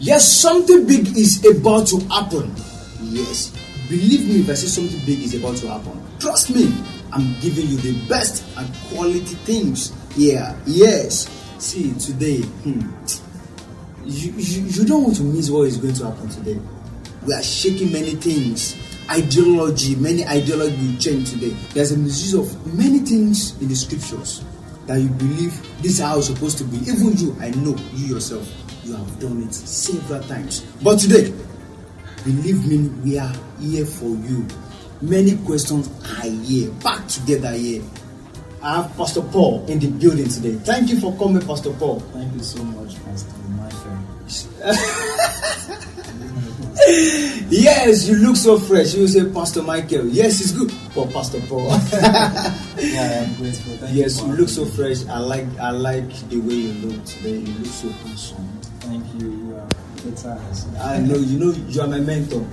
Yes, something big is about to happen. Yes, believe me if I say something big is about to happen. Trust me, I'm giving you the best and quality things here. Yes, see today, you don't want to miss what is going to happen today. We are shaking many things. Many ideology will change today. There's a misuse of many things in the scriptures that you believe this is how it's supposed to be. Even you, I know you yourself, you have done it several times. But today, believe me, we are here for you. Many questions are here, back together here. I have Pastor Paul in the building today. Thank you for coming, Pastor Paul. Thank you so much, Pastor Micheal. Yes, you look so fresh. You say Pastor Micheal. Yes, it's good for Pastor Paul. Yeah, I'm grateful. Thank yes, you look so fresh. I like the way you look today. You look so handsome. Thank you. You are better. I know. You are my mentor.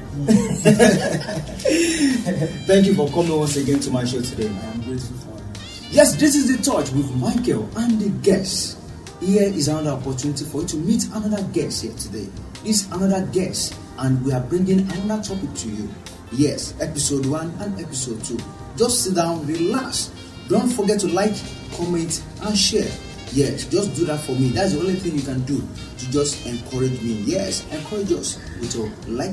Thank you for coming once again to my show today. I am grateful for you. Yes, this is the touch with Micheal and the guest. Here is another opportunity for you to meet another guest here today. This is another guest, and we are bringing another topic to you. Yes, episode 1 and episode 2. Just sit down, relax. Don't forget to like, comment, and share. Yes, just do that for me. That's the only thing you can do to just encourage me. Yes, encourage us with your like,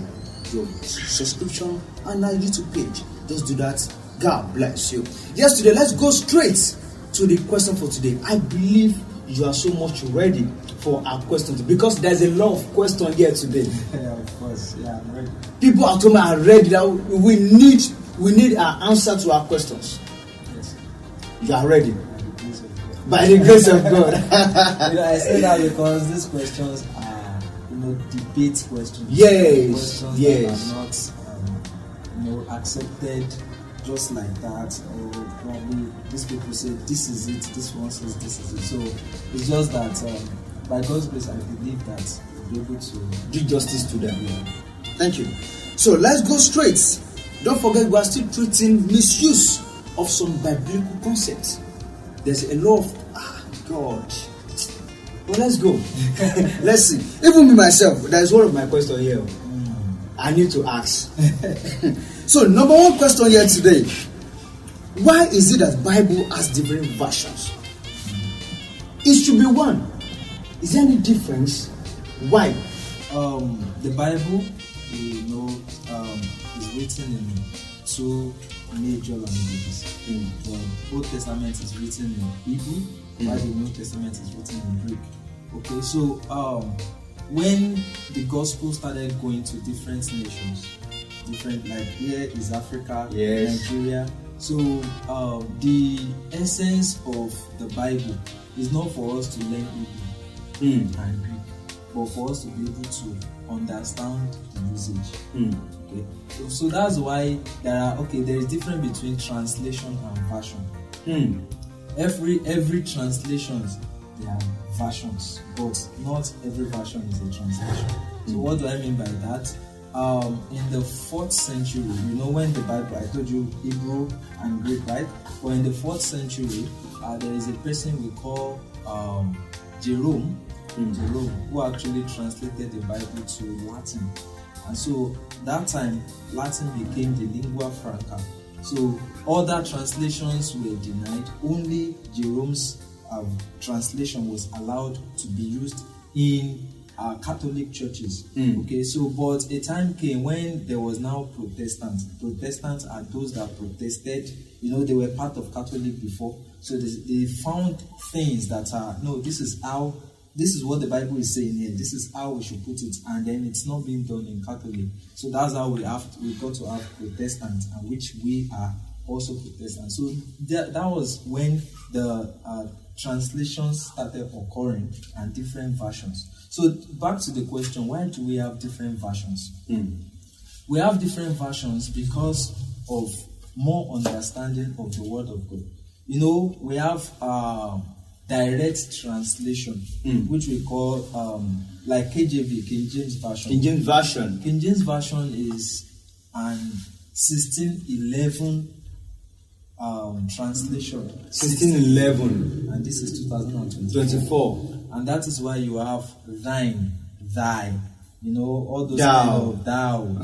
your subscription, and our YouTube page. Just do that. God bless you. Yes, today let's go straight to the question for today. I believe you are so much ready for our questions because there's a lot of questions here today. Yeah, of course. Yeah, I'm ready. People at home are ready. That we need an answer to our questions. Yes. You are ready. By the grace of God. By the grace of God. I say that because these questions are, debate questions. Yes. Questions Yes. that are not, accepted just like that, or probably these people say this is it, this one says this is it. So it's just that by God's grace, I believe that we'll be able to do justice to them. Thank you. So let's go straight. Don't forget, we are still treating misuse of some biblical concepts. There's a lot of God. Well, let's go. Let's see. Even me myself, there's one of my questions here. I need to ask. So, number one question here today: why is it that Bible has different versions? It should be one. Is there any difference? Why? The Bible, is written in two major languages. The Old Testament is written in Hebrew, while the New Testament is written in Greek. Okay, so when the gospel started going to different nations, like here is Africa, yes, Nigeria. So the essence of the Bible is not for us to learn Hebrew and Greek, but for us to be able to understand the usage. Okay, so that's why there is difference between translation and version. Every translations, there are versions, but not every version is a translation. So what do I mean by that? In the 4th century, when the Bible, I told you Hebrew and Greek, right? But in the 4th century, there is a person we call Jerome, who actually translated the Bible to Latin. And so that time, Latin became the lingua franca. So other translations were denied. Only Jerome's translation was allowed to be used in Catholic churches. Okay, so but a time came when there was now Protestants. Protestants are those that protested. They were part of Catholic before, so they found things that are this is what the Bible is saying here. This is how we should put it, and then it's not being done in Catholic. So that's how we got to have Protestants, and which we are also Protestants. So that was when the translations started occurring and different versions. So back to the question, why do we have different versions? We have different versions because of more understanding of the Word of God. We have direct translation, which we call like KJV, King James Version. King James Version. King James Version is an 1611 translation. 1611. And this is 2024. And that is why you have thine, thy, all those Thou. kind of thou,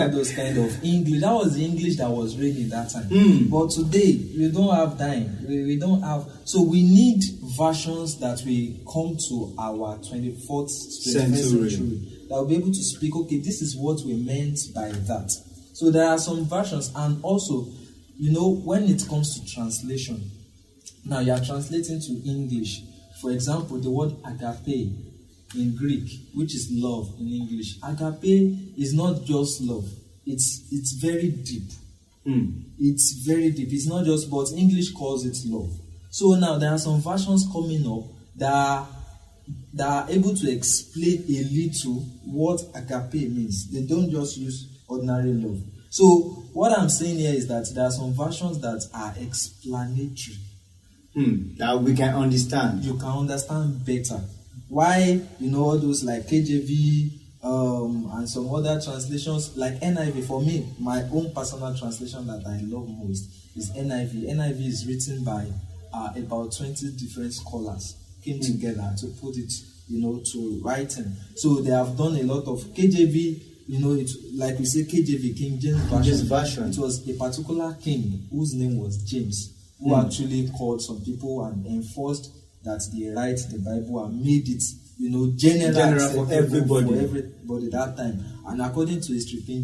all those kind of English. That was the English that was reigning that time. But today we don't have thine. We don't have. So we need versions that will come to our 21st century that will be able to speak. Okay, this is what we meant by that. So there are some versions, and also, when it comes to translation, now you are translating to English. For example, the word agape in Greek, which is love in English. Agape is not just love. It's very deep. It's very deep. It's not just, but English calls it love. So now there are some versions coming up that are able to explain a little what agape means. They don't just use ordinary love. So what I'm saying here is that there are some versions that are explanatory. That we can understand. You can understand better. Why, all those like KJV and some other translations like NIV. For me, my own personal translation that I love most is NIV. NIV is written by about 20 different scholars came together to put it, to writing. So they have done a lot of KJV. It's like we say KJV, King James Version. It was a particular king whose name was James, who actually called some people and enforced that they write the Bible and made it, general for everybody that time. And according to history, King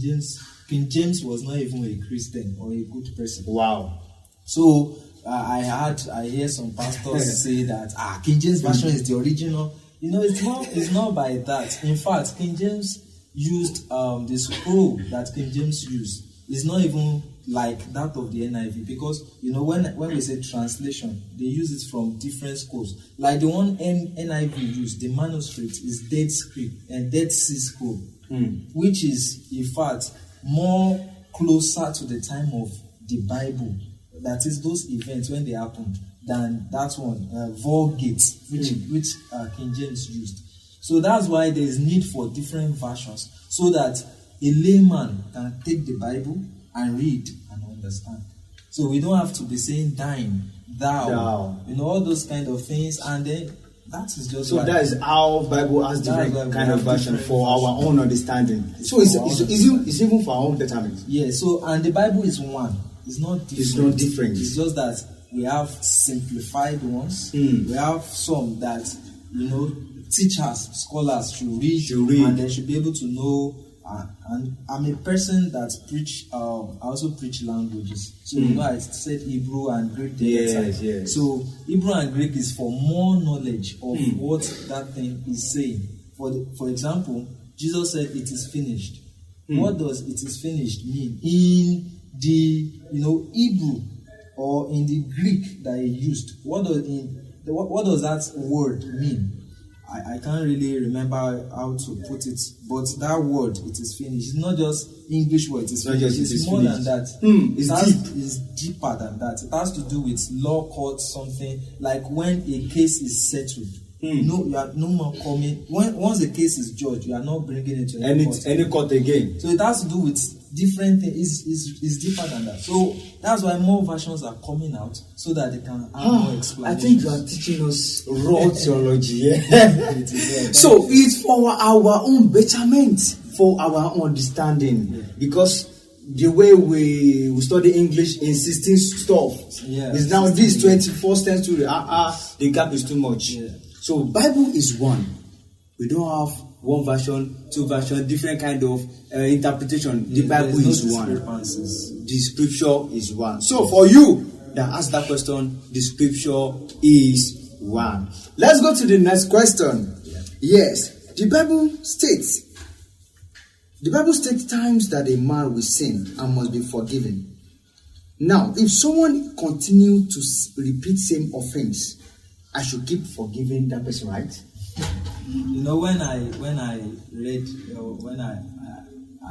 James was not even a Christian or a good person. Wow. So I hear some pastors say that King James Version is the original. It's not by that. In fact, King James used the scroll that King James used is not even like that of the NIV, because when we say translation, they use it from different schools. Like the one NIV used, the manuscript is Dead Sea Scroll, which is in fact more closer to the time of the Bible. That is those events when they happened than that one Vulgate, which King James used. So that's why there is need for different versions, so that a layman can take the Bible and read and understand. So we don't have to be saying thine, thou, all those kind of things, and then that is just. So that is how Bible has different kind of version for our own understanding. So it's even for our own betterment. Yeah. So and the Bible is one. It's not different. It's not different. It's just that we have simplified ones. We have some that teachers, scholars should read, and they should be able to know. And I'm a person that I also preach languages. So I said Hebrew and Greek. Yes. So Hebrew and Greek is for more knowledge of what that thing is saying. For example, Jesus said it is finished. What does it is finished mean in the Hebrew or in the Greek that he used? What does that word mean? I can't really remember how to put it, but that word, it is finished. It's not just English word, it is finished. It's more than that. It's deeper than that. It has to do with law court, something like when a case is settled. No, you are no more coming. Once a case is judged, you are not bringing it to any court again. So it has to do with different things. It's deeper than that. So that's why more versions are coming out, so that they can have more explanations. I think you are teaching us raw theology. So it's for our own betterment, for our own understanding, because the way we study English in 16 stuff is now this 21st century. The gap is too much. So Bible is one. We don't have one version, two version, different kind of interpretation. The Bible is one. The scripture is one. So for you that asked that question, the scripture is one. Let's go to the next question. Yes, the Bible states times that a man will sin and must be forgiven. Now, if someone continues to repeat same offense, I should keep forgiving that person, right? When I read, when I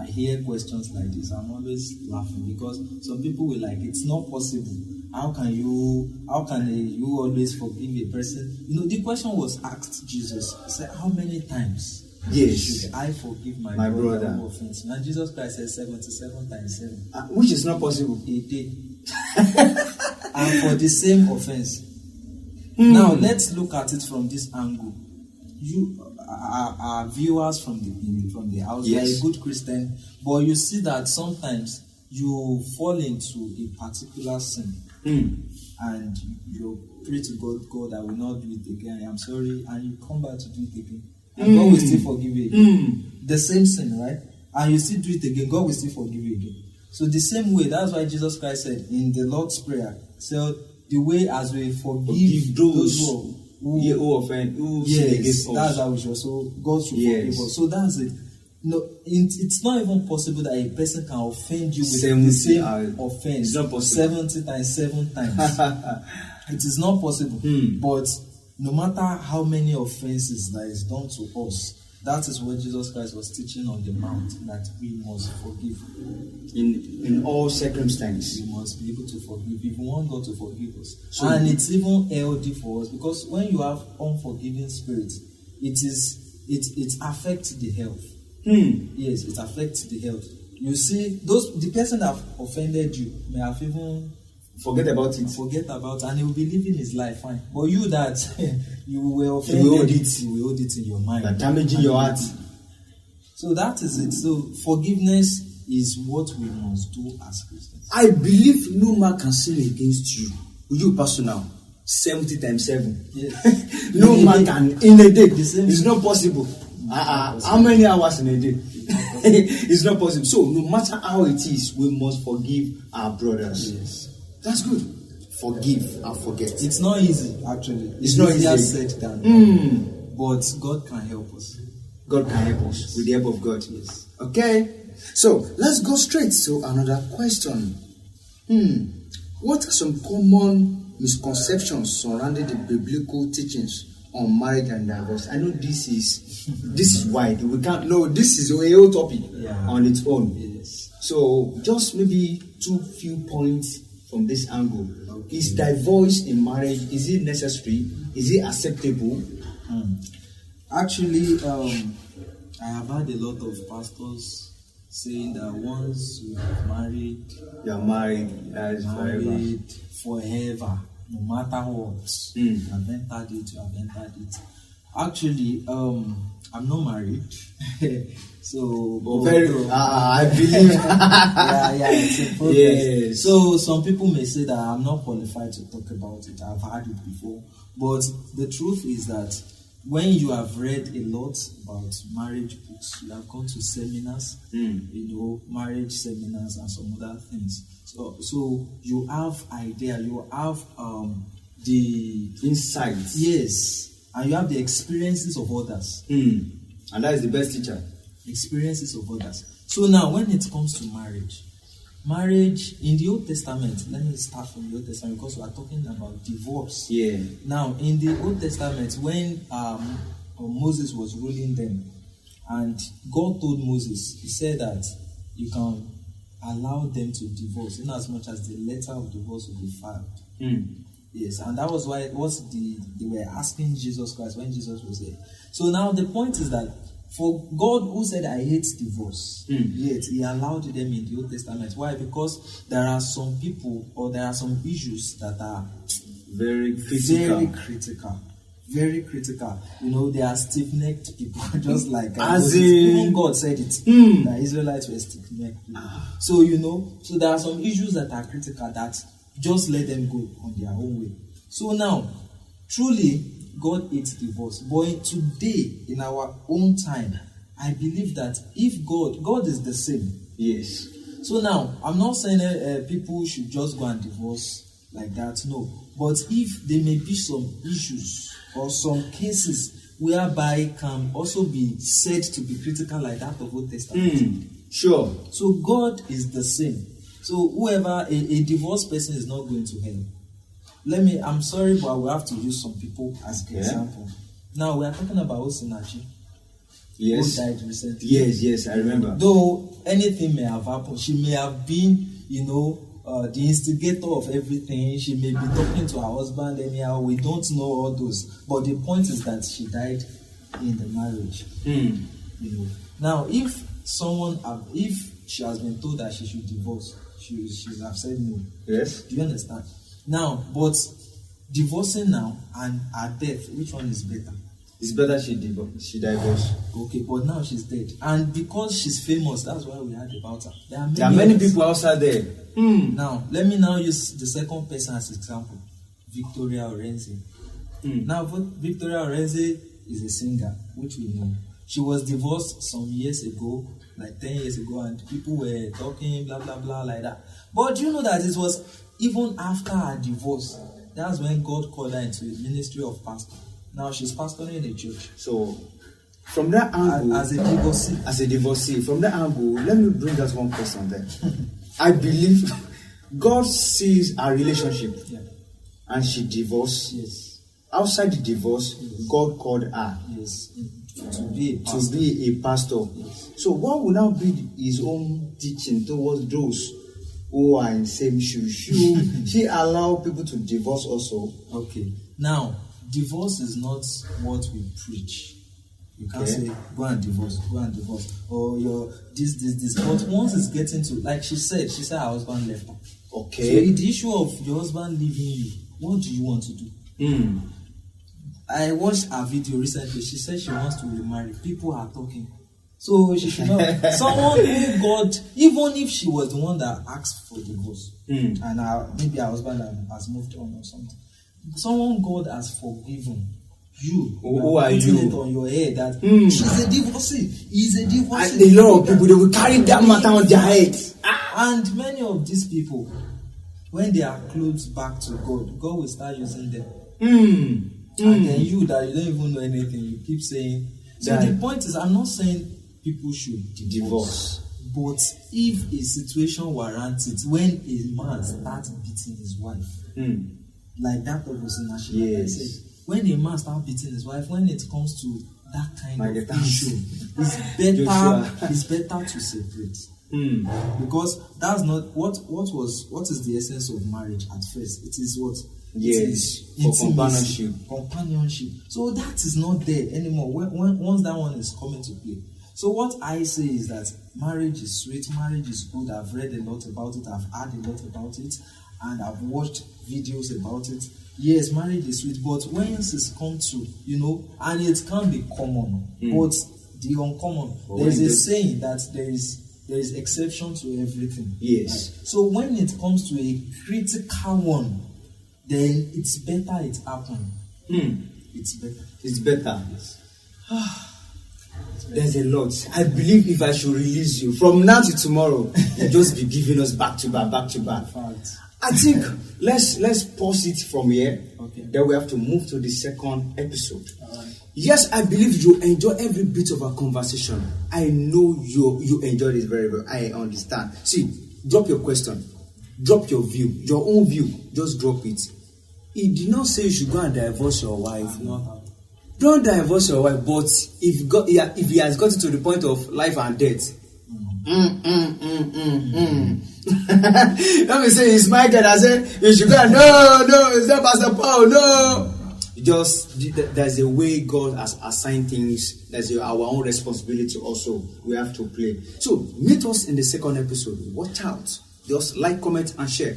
hear questions like this, I'm always laughing, because some people will like, it's not possible. How can you always forgive a person? The question was asked Jesus. He said, how many times should I forgive my brother who offends me? And Jesus Christ said 77 times 7. Which is not possible. A day. And for the same offense. Now let's look at it from this angle. our viewers from the house, Yes. they are a good Christian, but you see that sometimes you fall into a particular sin and you pray to God, I will not do it again, I am sorry, and you come back to do it again. And God will still forgive you again. The same sin, right? And you still do it again, God will still forgive you again. So the same way, that's why Jesus Christ said in the Lord's Prayer, so the way as we forgive those who offend, who sin yes, against us. that's how we should. So God should forgive us. So that's it. No, it's not even possible that a person can offend you with the same offense. It's not possible. 70 times, 7 times. It is not possible. But no matter how many offenses that is done to us, that is what Jesus Christ was teaching on the mount, that we must forgive. In all circumstances. We must be able to forgive if we want God to forgive us. So, and it's even healthy for us, because when you have unforgiving spirit, it affects the health. Yes, it affects the health. You see, the person that offended you may have even forget about it, and he will be living his life fine. But you that you were offended, you will hold it in your mind, that damaging your heart. So that is it. So forgiveness is what we must do as Christians. I believe no man can sin against you. You personal 70 times 7. Yes. No man can in a day. It's not possible. How many hours in a day? It's not possible. So no matter how it is, we must forgive our brothers. Yes. That's good. Forgive and forget. It's not easy, actually. It's not easier said than done. But God can help us. God can help us with the help of God. Yes. Okay. So let's go straight to another question. What are some common misconceptions surrounding the biblical teachings on marriage and divorce? I know this is wide. We can't. No, this is a whole topic on its own. Yes. So just maybe few points from this angle. Okay. Is divorce in marriage, is it necessary? Is it acceptable? Actually, I have had a lot of pastors saying that once you have married, you are married, that is forever, no matter what. You have entered it. Actually, I'm not married. So I believe it's a progress. Yes. So some people may say that I'm not qualified to talk about it. I've had it before. But the truth is that when you have read a lot about marriage books, you have gone to seminars, marriage seminars and some other things. So you have idea, you have the insights. Yes. And you have the experiences of others. And that is the best teacher. Experiences of others. So now when it comes to marriage in the Old Testament, let me start from the Old Testament because we are talking about divorce. Yeah. Now in the Old Testament, when Moses was ruling them, and God told Moses, he said that you can allow them to divorce in as much as the letter of divorce will be filed. Yes, and that was why they were asking Jesus Christ when Jesus was there. So now the point is that for God, who said I hate divorce, yet he allowed them in the Old Testament. Why? Because there are some people or there are some issues that are very critical. Very critical. They are stiff-necked people, just like even God said it. The Israelites were stiff-necked people. So so there are some issues that are critical that just let them go on their own way. So now, truly, God hates divorce. But today, in our own time, I believe that if God is the same. Yes. So now, I'm not saying people should just go and divorce like that. No. But if there may be some issues or some cases whereby can also be said to be critical like that of Old Testament. Sure. So God is the same. So whoever, a divorced person is not going to hell. I'm sorry, but we have to use some people as an example. Now, we are talking about Osinachi. Yes. Who died recently. Yes, I remember. Though anything may have happened, she may have been, the instigator of everything. She may be talking to her husband anyhow. We don't know all those. But the point is that she died in the marriage. Now, if she has been told that she should divorce, she should have said no. Yes. Do you understand? Now, but divorcing now and her death, which one is better? It's better she divorce. Okay, but now she's dead. And because she's famous, that's why we heard about her. There are many people outside there. Now, let me now use the second person as example. Victoria Orenze. Now, Victoria Orenze is a singer, which we know. She was divorced some years ago, like 10 years ago, and people were talking, blah, blah, blah, like that. But do you know that it was even after her divorce, that's when God called her into the ministry of pastor. Now she's pastoring in a church. So, from that angle, as a divorcee, from that angle, let me bring us one question then. I believe God sees our relationship, and she divorced. Yes. Outside the divorce, God called her. Yes. To be a pastor. Yes. So, what will now be his own teaching towards those who are in same shoes? She allow people to divorce also. Okay. Now, divorce is not what we preach. You can't say go and divorce, or your this. But once it's getting to, like she said her husband left her. Okay. So the issue of your husband leaving you, what do you want to do? I watched a video recently. She said she wants to remarry. People are talking. So she should not. Someone who God, even if she was the one that asked for divorce, and maybe her husband has moved on or something. Someone God has forgiven you. Who are you? It on your head that she's a divorcee. He's a divorcee. And a lot of people, they will carry that matter on their head. And many of these people, when they are close back to God, God will start using them. And then you that you don't even know anything, you keep saying. So the point is, I'm not saying people should divorce. But if a situation warrants it, when a man starts beating his wife, like that person actually, like I said, when a man starts beating his wife, when it comes to that kind of issue, it's better to separate. Because that's not what is the essence of marriage at first. It is what? Yes, for companionship. So that is not there anymore. Once that one is coming to play. So what I say is that marriage is sweet, marriage is good. I've read a lot about it, I've heard a lot about it, and I've watched videos about it. Yes, marriage is sweet, but when it's come to, and it can be common, but the uncommon, there's a saying that there is exception to everything. Yes. Right? So when it comes to a critical one, then it's better it happen. It's better. It's better. Yes. There's a lot. I believe if I should release you from now to tomorrow, you'll just be giving us back to back. I think let's pause it from here. Okay. Then we have to move to the second episode. All right. Yes, I believe you enjoy every bit of our conversation. I know you enjoyed it very well. I understand. See, drop your question, drop your view, your own view. Just drop it. He did not say you should go and divorce your wife. Don't divorce your wife, but if he has gotten to the point of life and death, let me say it's Micheal that said you should go. No, it's not Pastor Paul. No, there's a way God has assigned things. There's our own responsibility also. We have to play. So meet us in the second episode. Watch out. Just like, comment, and share.